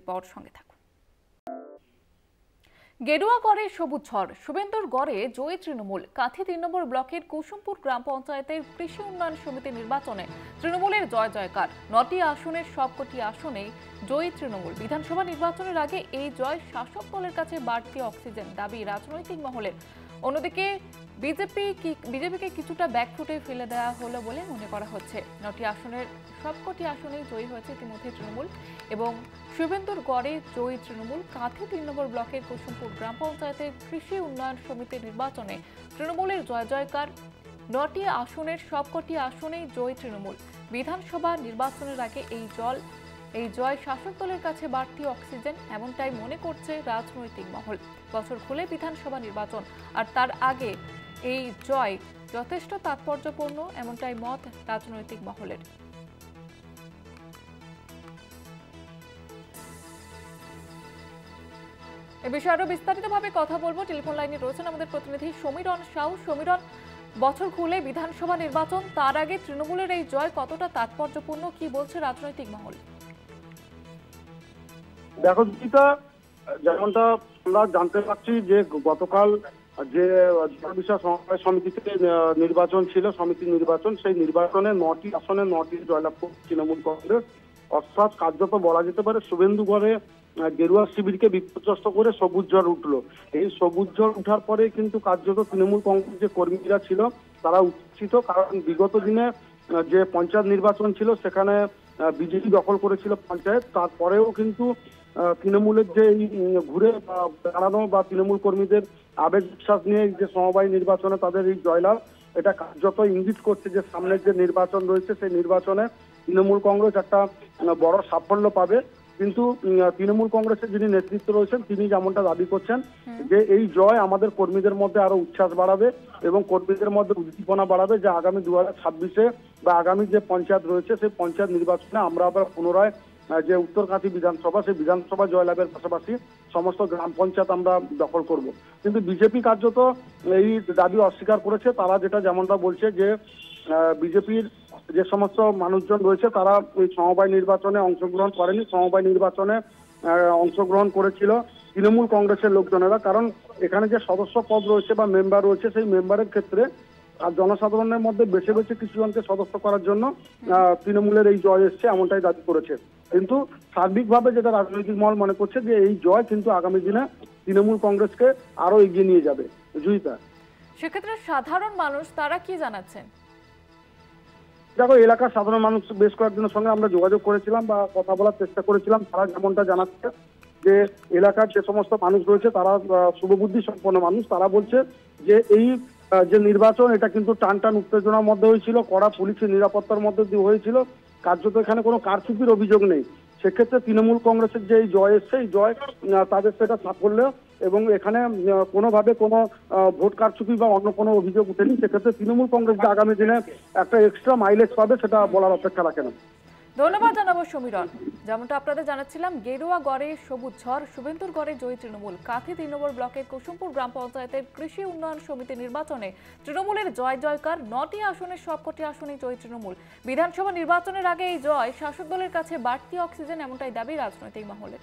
পর সঙ্গে থাকুন। গেরুয়া গড়ে সবুজ ঝড়, শুভেন্দুর গড়ে জয়ী তৃণমূল। কাঁথি ৩ নম্বর ব্লকের কুসুমপুর গ্রাম পঞ্চায়েতের কৃষি উন্নয়ন সমিতি নির্বাচনে তৃণমূলের জয় জয়কার। ৯টি আসনের সবকটি আসনেই জয়ী তৃণমূল। বিধানসভা নির্বাচনের আগে এই জয় শাসক দলের কাছে বাড়তি অক্সিজেন দাবি রাজনৈতিক মহলের। অন্যদিকে বিজেপিকে কিছুটা ব্যাকফুটে ফেলে দেওয়া হলো বলে মনে করা হচ্ছে। ৯টি আসনের সবকটি আসনেই জয়ী হয়েছে ইতিমধ্যে তৃণমূল এবং শুভেন্দুর গড়ে জয়ী তৃণমূল। কাঁথি ৩ নম্বর ব্লকের কুসুমপুর গ্রাম পঞ্চায়েতের কৃষি উন্নয়ন সমিতির নির্বাচনে তৃণমূলের জয় জয়কার। ৯টি আসনের সবকটি আসনেই জয়ী তৃণমূল। বিধানসভা নির্বাচনের আগে এই জয় শাসক দলের কাছে বাড়তি অক্সিজেন, এমনটাই মনে করছে রাজনৈতিক মহল। বছর খুলে বিধানসভা নির্বাচন, আর তার আগে এই জয় যথেষ্ট তাৎপর্যপূর্ণ, এমনটাই মত রাজনৈতিক মহলের। এ বিষয়ে আরো বিস্তারিতভাবে কথা বলবো। টেলিফোন লাইনে রয়েছেন আমাদের প্রতিনিধি সমীরণ সাউ। সমীরণ, বছর খুলে বিধানসভা নির্বাচন, তার আগে তৃণমূলের এই জয় কতটা তাৎপর্যপূর্ণ, কি বলছে রাজনৈতিক মহল? দেখো গীতা, যেমনটা আমরা জানতে পারছি যে গতকাল যে বিষয় সমবায় সমিতিতে নির্বাচন ছিল, সমিতির নির্বাচন, সেই নির্বাচনে ৯টি আসনে ৯টি জয়লাভ করছে তৃণমূল কংগ্রেস। অর্থাৎ কার্যত বলা যেতে পারে শুভেন্দুগড়ে গেরুয়া শিবিরকে বিপর্যস্ত করে সবুজ ঝড় উঠলো। এই সবুজ ঝড় উঠার পরে কিন্তু কার্যত তৃণমূল কংগ্রেস যে কর্মীরা ছিল তারা উচ্ছিত, কারণ বিগত দিনে যে পঞ্চায়েত নির্বাচন ছিল সেখানে বিজেপি দখল করেছিল পঞ্চায়েত। তারপরেও কিন্তু তৃণমূলের যে ঘুরে দাঁড়ানো বা তৃণমূল কর্মীদের আবেগ বিশ্বাস নিয়ে যে সমবায় নির্বাচনে তাদের এই জয়লাভ, এটা কার্যত ইঙ্গিত করছে যে সামনের যে নির্বাচন রয়েছে সেই নির্বাচনে তৃণমূল কংগ্রেস একটা বড় সাফল্য পাবে। কিন্তু তৃণমূল কংগ্রেসের যিনি নেতৃত্ব রয়েছেন তিনি যেমনটা দাবি করছেন যে এই জয় আমাদের কর্মীদের মধ্যে আরো উচ্ছ্বাস বাড়াবে এবং কর্মীদের মধ্যে উদ্দীপনা বাড়াবে, যে আগামী 2026-এ বা আগামী যে পঞ্চায়েত রয়েছে সেই পঞ্চায়েত নির্বাচনে আমরা আবার পুনরায় যে উত্তরকাঁথি বিধানসভা, সেই বিধানসভা জয়লাভের পাশাপাশি সমস্ত গ্রাম পঞ্চায়েত আমরা দখল করব। কিন্তু বিজেপি কার্যত এই দাবি অস্বীকার করেছে। তারা যেটা যেমনটা বলছে যে বিজেপির যে সমস্ত মানুষজন রয়েছে তারা ওই সমবায় নির্বাচনে অংশগ্রহণ করেনি, সমবায় নির্বাচনে অংশগ্রহণ করেছিল তৃণমূল কংগ্রেসের লোকজনেরা। কারণ এখানে যে সদস্য পদ রয়েছে বা মেম্বার রয়েছে সেই মেম্বারের ক্ষেত্রে আর জনসাধারণের মধ্যে বেছে বেছে কিছুজনকে সদস্য করার জন্য তৃণমূলের এই জয় এসছে, এমনটাই দাবি করেছে। কিন্তু সার্বিকভাবে যেটা রাজনৈতিক মহল মনে করছে যে এই জয় কিন্তু আগামী দিনে তৃণমূল কংগ্রেসকে আরো এগিয়ে নিয়ে যাবে। জুইতা, সেক্ষেত্রে সাধারণ মানুষ তারা কি জানাচ্ছেন? দেখো, এলাকার সাধারণ মানুষ বেশ কয়েকজনের সঙ্গে আমরা যোগাযোগ করেছিলাম বা কথা বলার চেষ্টা করেছিলাম। তারা যেমনটা জানাচ্ছে যে এলাকার যে সমস্ত মানুষ রয়েছে তারা শুভবুদ্ধি সম্পন্ন মানুষ। তারা বলছে যে এই যে নির্বাচন এটা কিন্তু টান টান উত্তেজনার মধ্যে হয়েছিল, কড়া পুলিশের নিরাপত্তার মধ্যে দিয়ে হয়েছিল। কার্যত এখানে কোনো কারচুপির অভিযোগ নেই। সেক্ষেত্রে তৃণমূল কংগ্রেসের যে এই জয় এসছে এই জয় তাদের সেটা সাফল্য এবং এখানে কোনোভাবে কোনো ভোট কারচুপি বা অন্য কোনো অভিযোগ উঠেনি। সেক্ষেত্রে তৃণমূল কংগ্রেস যে আগামী দিনে একটা এক্সট্রা মাইলেজ পাবে সেটা বলার অপেক্ষা রাখে না। ধন্যবাদ জানাবো সমীরণ। যেমনটা আপনাদের জানাচ্ছিলাম, গেরুয়া গড়ে সবুজ ঝড়, শুভেন্দুর গড়ে জয়ী তৃণমূল। কাঁথি ৩ নম্বর ব্লকের কুসুমপুর গ্রাম পঞ্চায়েতের কৃষি উন্নয়ন সমিতি নির্বাচনে তৃণমূলের জয় জয়কার। ৯টি আসনের সবকটি আসনেই জয়ী তৃণমূল। বিধানসভা নির্বাচনের আগে এই জয় শাসক দলের কাছে বাড়তি অক্সিজেন, এমনটাই দাবি রাজনৈতিক মহলের।